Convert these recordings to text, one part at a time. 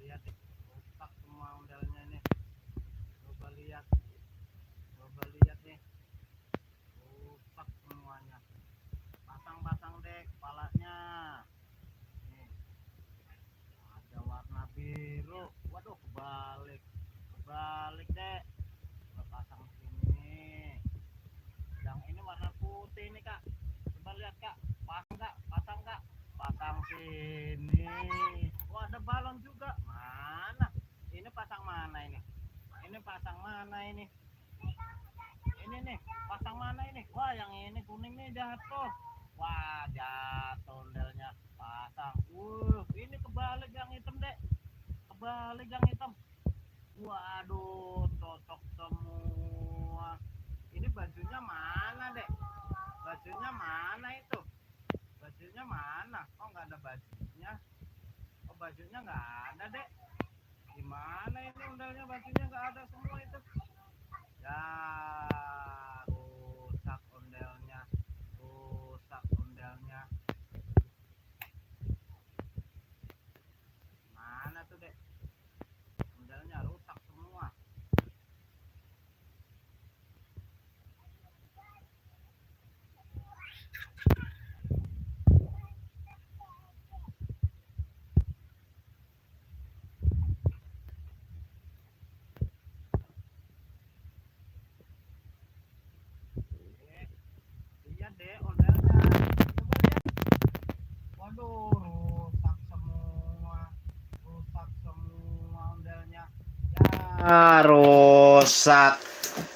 lihat rusak semua ondalnya ini. Coba lihat nih, rusak semuanya. Pasang deh kepalanya. Nih, ada warna biru. Waduh, kebalik deh. Coba pasang sini. Yang ini warna putih nih kak. Coba lihat kak, pasang kak. Pasang sini. Wah, ada balon juga. Mana? Ini pasang mana ini? Ini pasang mana ini? Ini nih, pasang mana ini? Wah, yang ini kuning nih jatuh. Wah, jatuh ondelnya. Pasang. Ini kebalik yang hitam, Dek. Kebalik yang hitam. Waduh, cocok semua. Ini bajunya mana, Dek? Bajunya mana itu? Bajunya mana? Oh, nggak ada bajunya. Oh, bajunya nggak ada, Dek. Gimana ini ondalnya, bajunya nggak ada semua itu. Ya, rusak ondelnya. Mana tuh, Dek? Ondelnya rusak semua. Lihat deh ondelnya. Coba lihat. Waduh, rusak semua ondelnya. Ya, rusak.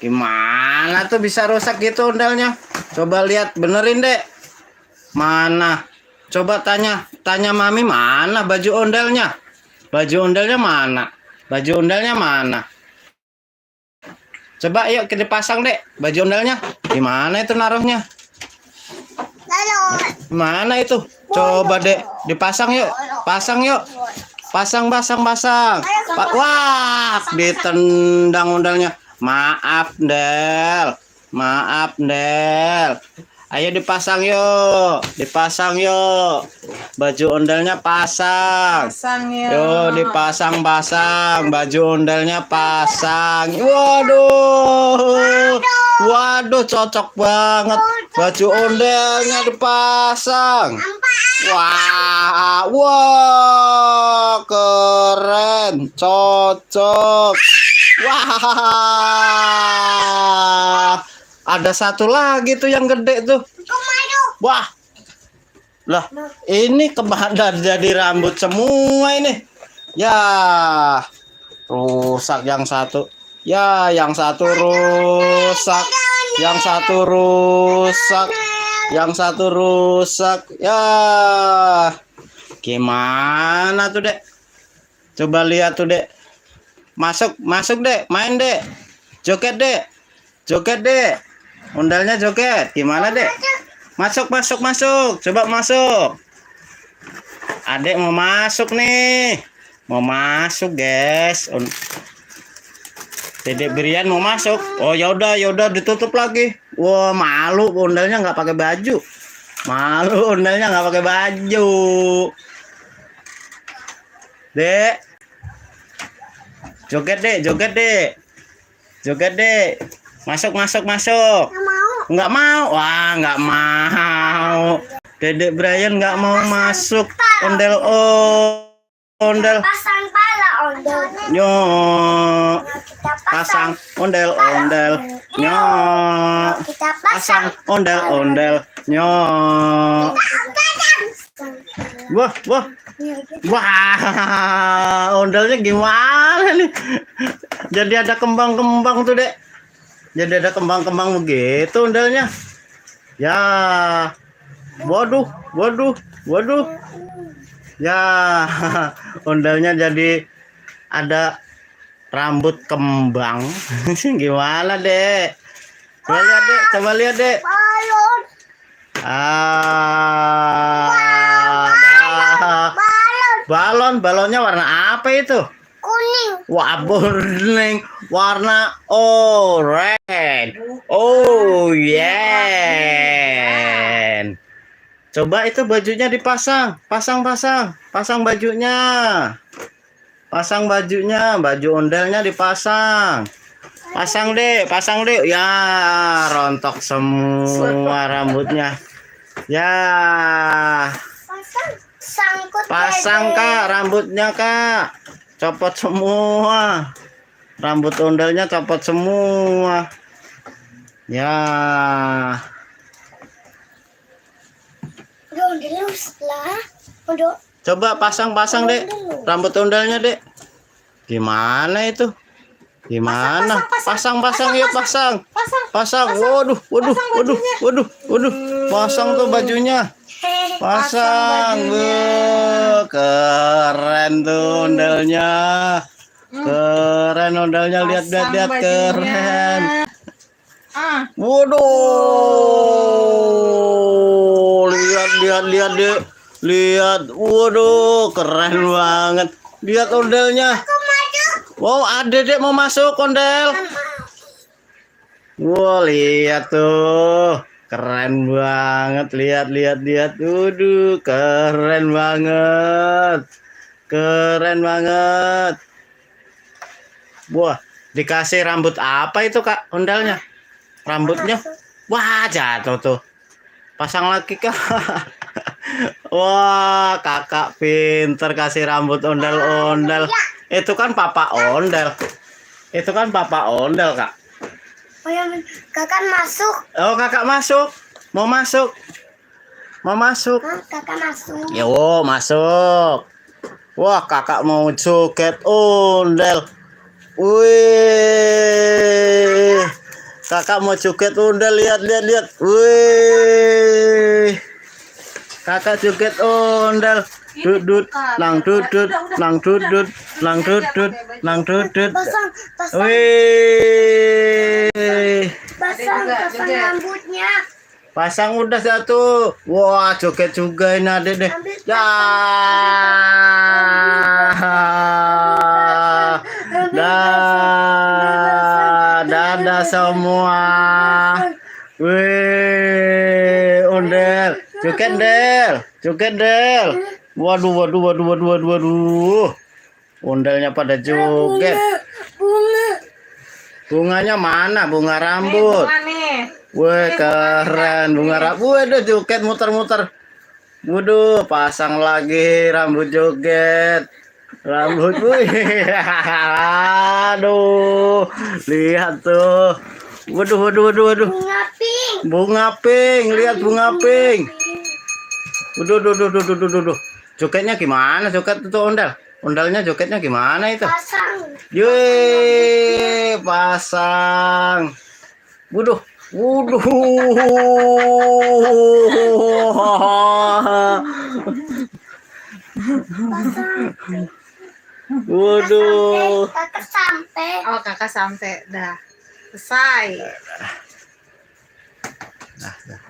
Gimana tuh bisa rusak gitu ondelnya? Coba lihat, benerin deh. Mana? Coba tanya mami, mana baju ondelnya? Baju ondelnya mana? Baju ondelnya mana? Coba yuk kita pasang deh baju ondelnya. Gimana itu naruhnya? Mana itu? Coba deh dipasang yuk. Pasang yuk. Pasang. Wah, ditendang ondelnya. Maaf, Del. Ayo dipasang yuk. Baju ondelnya pasang. Yuk dipasang. Baju ondelnya pasang. Waduh, cocok banget. Baju ondelnya dipasang. Wah, keren, cocok. Wah, ada satu lagi tuh yang gede tuh. Wah, lah ini kemana jadi rambut semua ini? Ya, rusak yang satu. Ya, yang satu rusak. Ya, gimana tuh, Dek? Coba lihat tuh, Dek. Masuk, Dek. Main, Dek. Joget, Dek. Ondalnya joget. Gimana, Dek? Masuk. Coba masuk. Adek mau masuk nih. Mau masuk, guys. Dedek Brian mau masuk. Oh, yaudah ditutup lagi. Wah, malu ondalnya nggak pakai baju. Dek. Joget, Dek. Masuk. Nggak mau. Wah, nggak mau. Dedek Brian nggak mau masuk. Ondel. Yo. Pasang ondel. Nyo. Pasang ondel. Nyo. Wah, ondelnya gimana nih? Jadi ada kembang-kembang tuh, Dek. Jadi ada kembang-kembang begitu ondelnya. Ya. Waduh. Ya, ondelnya jadi ada rambut kembang. Gimana, Dek? Coba lihat, Dek. Balonnya warna apa itu? Kuning. Wah, bening. Warna oranye. Oh, yeah. Coba itu bajunya dipasang. Pasang bajunya. Pasang bajunya, baju ondelnya dipasang. Pasang dek. Ya, rontok semua rambutnya. Ya. Pasang Kak, rambutnya Kak. Copot semua. Rambut ondelnya copot semua. Ya. Coba pasang dek. Rambut ondelnya dek. Gimana itu? Gimana? Pasang ya pasang. Waduh. Pasang tuh bajunya. Pasang. Keren tuh ondalnya. Keren ondalnya, lihat keren. Waduh. Lihat deh. Lihat. Waduh, keren banget. Lihat ondalnya. Wow, ada dek mau masuk ondel. Wow, lihat tuh. Keren banget. Lihat. Waduh, keren banget. Wah, dikasih rambut apa itu Kak ondalnya? Rambutnya. Wah, jatuh tuh. Pasang lagi Kak. Wah, kakak pinter kasih rambut ondel-ondel. Itu kan papa ondel. Kak. Oh ya, kakak masuk. Oh, kakak masuk. Mau masuk. Kakak masuk. Yo, masuk. Wah, kakak mau joget ondel. Wih. Kakak mau joget ondel, lihat. Wih. Kakak joget ondel. Dudut. Wih. Pasang rambutnya. Pasang udah satu. Wah, joget juga ini adek deh. Ya. Dadah semua. Wih, ondel. Joget del. Waduh. Ondelnya pada joget. Bunganya mana? Bunga rambut. Wih, keren bunga rambut. Waduh, joget muter-muter. Waduh, pasang lagi rambut joget. Wih. Aduh, lihat tuh. Waduh. Bunga pink, lihat bunga pink. Waduh. Jogetnya gimana? Joget itu ondel. Ondalnya jogetnya gimana itu? Pasang. Yeay, pasang. Waduh. Waduh. Kakak sampai. Oh, kakak sampai. Dah. Selesai. Dah.